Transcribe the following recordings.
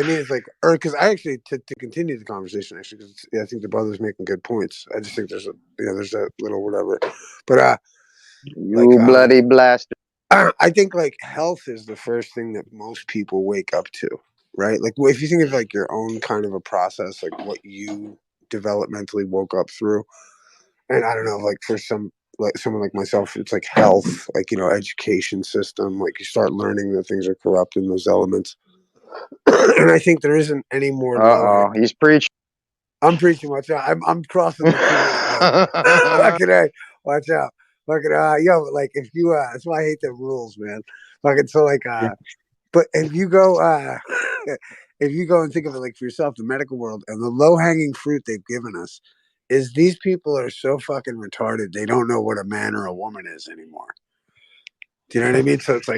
I mean, it's like, or because I actually to continue the conversation actually, because I think the brother's making good points. I just think there's that little whatever, but you bloody blaster. I think like health is the first thing that most people wake up to, right? Like if you think of like your own kind of a process, like what you developmentally woke up through, and I don't know, like for someone like myself, it's like health, like education system, like you start learning that things are corrupt in those elements. And I think there isn't any more. He's preaching. I'm preaching. Watch out! I'm crossing the 2 minute. Today, watch out! Fucking like if you that's why I hate the rules, man. Fucking so like but if you go and think of it like for yourself, the medical world and the low hanging fruit they've given us is these people are so fucking retarded they don't know what a man or a woman is anymore. Do you know what I mean? So it's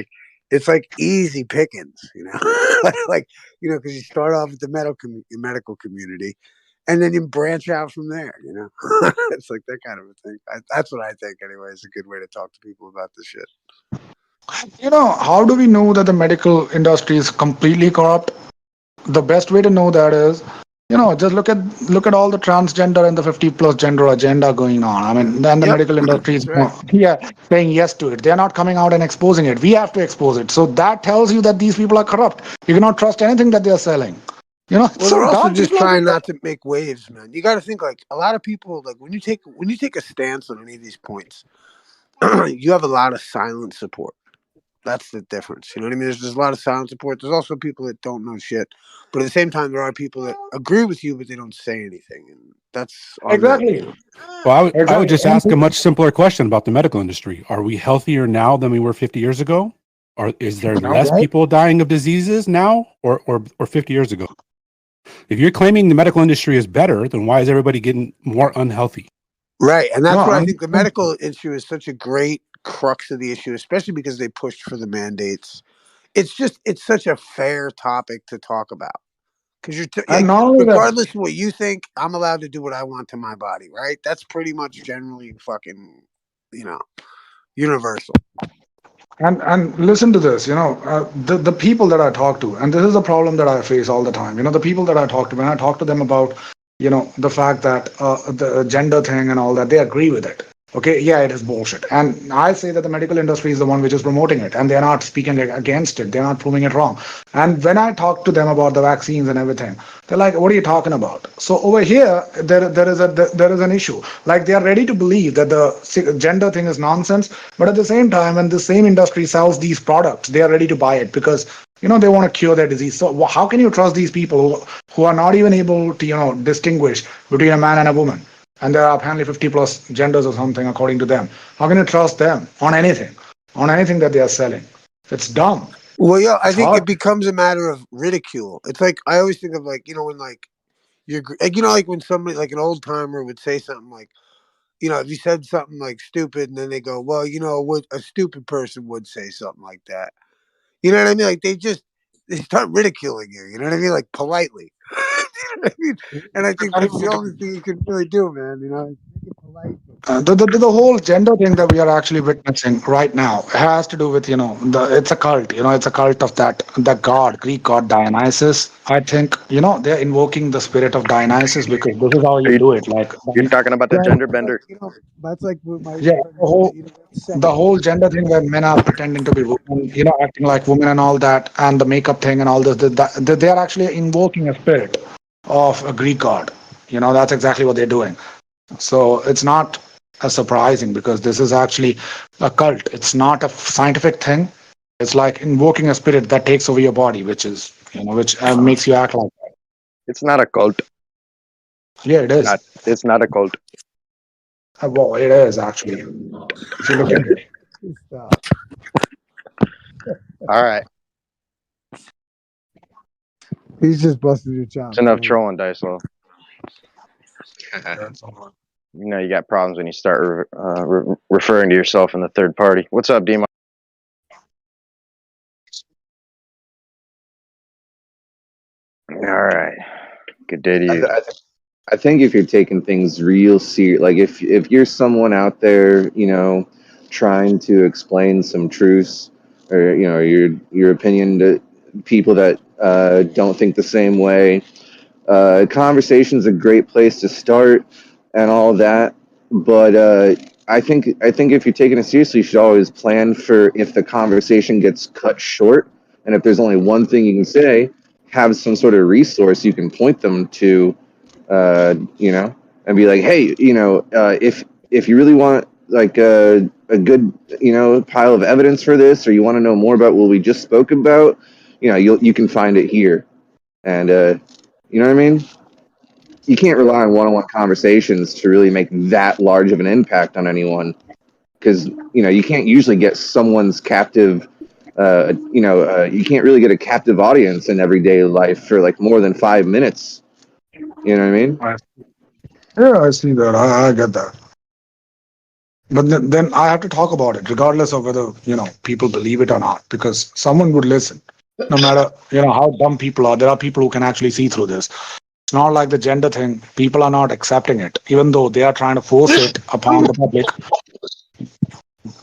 like easy pickings, like because you start off with the medical community, and then you branch out from there. It's like that kind of a thing. That's what I think, anyway. Is a good way to talk to people about this shit. How do we know that the medical industry is completely corrupt? The best way to know that is, just look at all the transgender and the 50+ gender agenda going on. I mean, then the medical industry is saying yes to it. They're not coming out and exposing it. We have to expose it. So that tells you that these people are corrupt. You cannot trust anything that they're selling. Well, they're also just trying not to make waves, man. You got to think like a lot of people, like when you take a stance on any of these points, you have a lot of silent support. That's the difference. You know what I mean? There's a lot of silent support. There's also people that don't know shit. But at the same time, there are people that agree with you, but they don't say anything. And that's exactly. Well, I would just ask a much simpler question about the medical industry. Are we healthier now than we were 50 years ago? Or is there less people dying of diseases now or 50 years ago? If you're claiming the medical industry is better, then why is everybody getting more unhealthy? Right. And that's why I think the medical issue is such a great crux of the issue, especially because they pushed for the mandates. It's such a fair topic to talk about because regardless of what you think, I'm allowed to do what I want to my body, right? That's pretty much generally fucking universal. And listen to this, the people that I talk to, and this is a problem that I face all the time. The people that I talk to, when I talk to them about the fact that the gender thing and all that, they agree with it. Okay, yeah, it is bullshit. And I say that the medical industry is the one which is promoting it, and they're not speaking against it. They're not proving it wrong. And when I talk to them about the vaccines and everything, they're like, what are you talking about? So over here, there is an issue. Like they are ready to believe that the gender thing is nonsense, but at the same time, when the same industry sells these products, they are ready to buy it because they want to cure their disease. So how can you trust these people who are not even able to distinguish between a man and a woman? And there are apparently 50+ genders or something, according to them. How can you trust them on anything that they are selling? It's dumb. Well, yeah, I think it becomes a matter of ridicule. It's like I always think of like when like you're like when somebody like an old timer would say something like if you said something like stupid and then they go, well, what a stupid person would say something like that. You know what I mean? Like they start ridiculing you. You know what I mean? Like politely. You know what I mean? And I think that's the only thing you can really do, man. Make it polite. The whole gender thing that we are actually witnessing right now has to do with it's a cult. It's a cult of the Greek god Dionysus. I think they're invoking the spirit of Dionysus because this is how you do it. Like you're talking about the gender bender. That's like my the whole gender thing where men are pretending to be women, acting like women and all that, and the makeup thing and all this. They are actually invoking a spirit of a Greek god. That's exactly what they're doing. So it's not surprising because this is actually a cult. It's not a scientific thing. It's like invoking a spirit that takes over your body, which is which makes you act like that. It's not a cult. Yeah, it is. It's not a cult. Well, it is actually. If you look at it. All right. He's just busting your chops. It's enough trolling, Dicelo. You got problems when you start referring to yourself in the third party. What's up, D-Mo? All right. Good day to you. I think if you're taking things real serious, like if you're someone out there, trying to explain some truths or your opinion to people that don't think the same way. Conversation's a great place to start and all that, but I think if you're taking it seriously, you should always plan for if the conversation gets cut short, and if there's only one thing you can say, have some sort of resource you can point them to, and be like, hey, if you really want like a good pile of evidence for this, or you want to know more about what we just spoke about, you can find it here, and you know what I mean. You can't rely on one-on-one conversations to really make that large of an impact on anyone, because you can't usually get someone's captive. You can't really get a captive audience in everyday life for like more than 5 minutes. You know what I mean? Yeah, I see that. I get that. But then I have to talk about it, regardless of whether people believe it or not, because someone would listen. No matter how dumb people are, there are people who can actually see through this. It's not like the gender thing. People are not accepting it, even though they are trying to force it upon the public.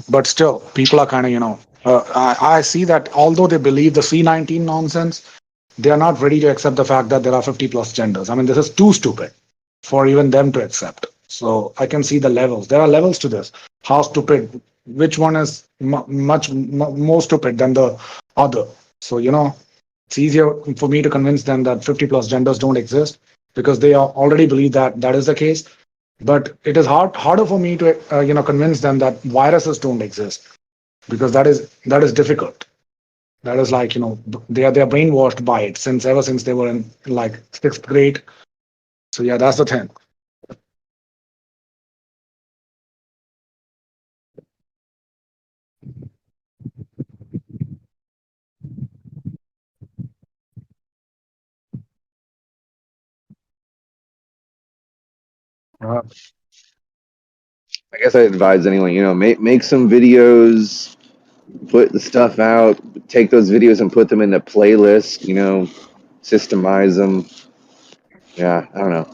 But still, people are kind of I see that although they believe the C19 nonsense, they are not ready to accept the fact that there are 50 plus genders. I mean, this is too stupid for even them to accept. So I can see the levels. There are levels to this. How stupid? Which one is much more stupid than the other? So it's easier for me to convince them that 50 plus genders don't exist, because they already believe that is the case. But it is harder for me to convince them that viruses don't exist, because that is difficult. That is like they are brainwashed by it ever since they were in like 6th grade. So yeah, that's the thing. I guess I advise anyone, make some videos, put the stuff out, take those videos and put them in the playlist, systemize them. Yeah, I don't know.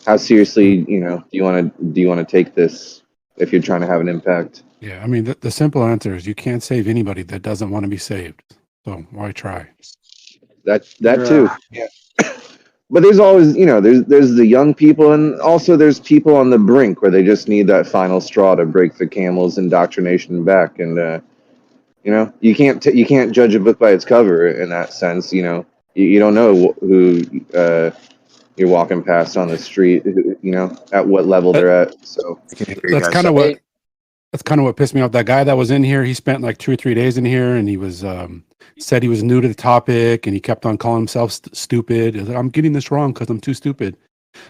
How seriously, do you want to take this if you're trying to have an impact? Yeah, I mean, the simple answer is you can't save anybody that doesn't want to be saved. So why try? That too. Yeah. But there's always, there's the young people, and also there's people on the brink where they just need that final straw to break the camel's indoctrination back. And you can't judge a book by its cover in that sense. You don't know who you're walking past on the street. At what level they're at. So that's kind of what pissed me off. That guy that was in here, he spent like 2 or 3 days in here, and he was said he was new to the topic, and he kept on calling himself stupid. Like, I'm getting this wrong because I'm too stupid.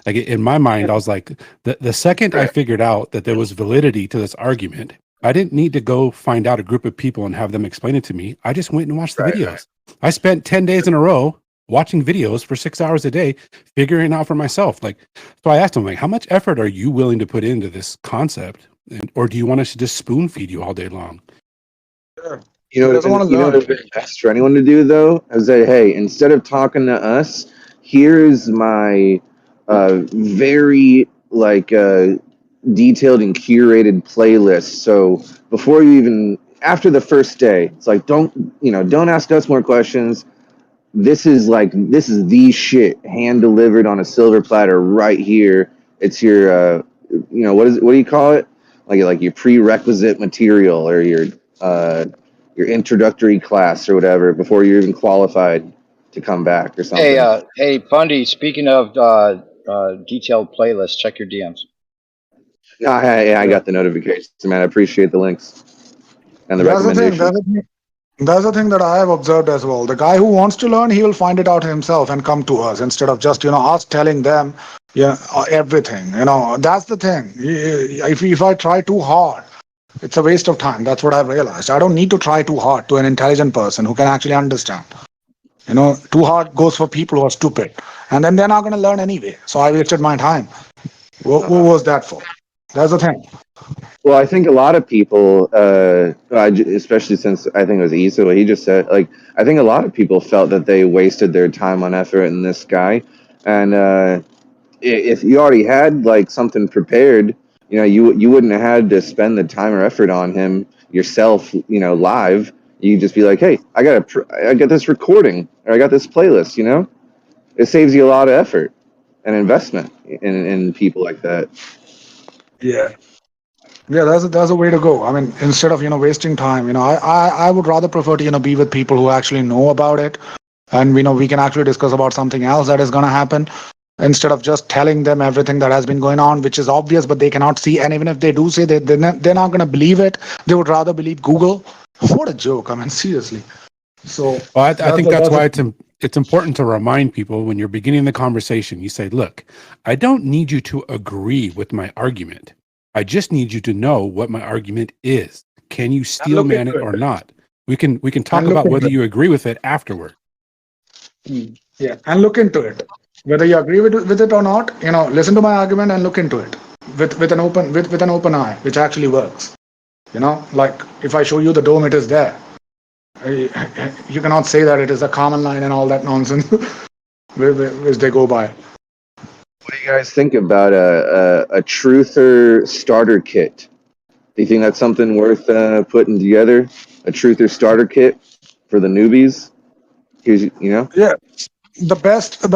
Like in my mind, I was like, the second I figured out that there was validity to this argument, I didn't need to go find out a group of people and have them explain it to me. I just went and watched the videos. I spent 10 days in a row watching videos for 6 hours a day, figuring it out for myself. Like, so I asked him, like, how much effort are you willing to put into this concept? Or do you want us to just spoon feed you all day long? What would be best for anyone to do, though, is say, hey, instead of talking to us, here's my very detailed and curated playlist. So before you even, after the first day, it's like, don't ask us more questions. This is the shit, hand delivered on a silver platter right here. It's your what do you call it? Like your prerequisite material, or your introductory class or whatever, before you're even qualified to come back or something. Hey, Bundy. Speaking of detailed playlists, check your DMs. I got the notifications, man. I appreciate the links and the recommendations. That's the thing that I have observed as well. The guy who wants to learn, he will find it out himself and come to us, instead of just us telling them everything. That's the thing. If I try too hard, it's a waste of time. That's what I've realized. I don't need to try too hard to an intelligent person who can actually understand. Too hard goes for people who are stupid, and then they're not going to learn anyway. So I wasted my time. What was that for? That's the thing. Well, I think a lot of people, especially since I think it was Issa, what he just said, I think a lot of people felt that they wasted their time on effort in this guy. And if you already had something prepared, you wouldn't have had to spend the time or effort on him yourself, live. You just be like, hey, I got this recording, or I got this playlist, you know? It saves you a lot of effort and investment in people like that. Yeah. Yeah, that's a way to go. I mean, instead of, wasting time, I would rather prefer to, be with people who actually know about it. And, we can actually discuss about something else that is going to happen instead of just telling them everything that has been going on, which is obvious, but they cannot see. And even if they do say they're not going to believe it, they would rather believe Google. What a joke. I mean, seriously. So Well, I think that's why it's important to remind people when you're beginning the conversation, you say, look, I don't need you to agree with my argument. I just need you to know what my argument is. Can you steel man it or not? We can talk about whether you agree with it afterward. Yeah, and look into it. Whether you agree with it or not, listen to my argument and look into it with an open eye, which actually works. Like if I show you the dome, it is there. You cannot say that it is a common line and all that nonsense which they go by. What do you guys think about a truther starter kit? Do you think that's something worth putting together? A truther starter kit for the newbies? Yeah. The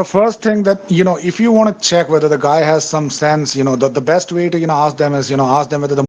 first thing that, if you want to check whether the guy has some sense, the best way to, ask them is, ask them whether the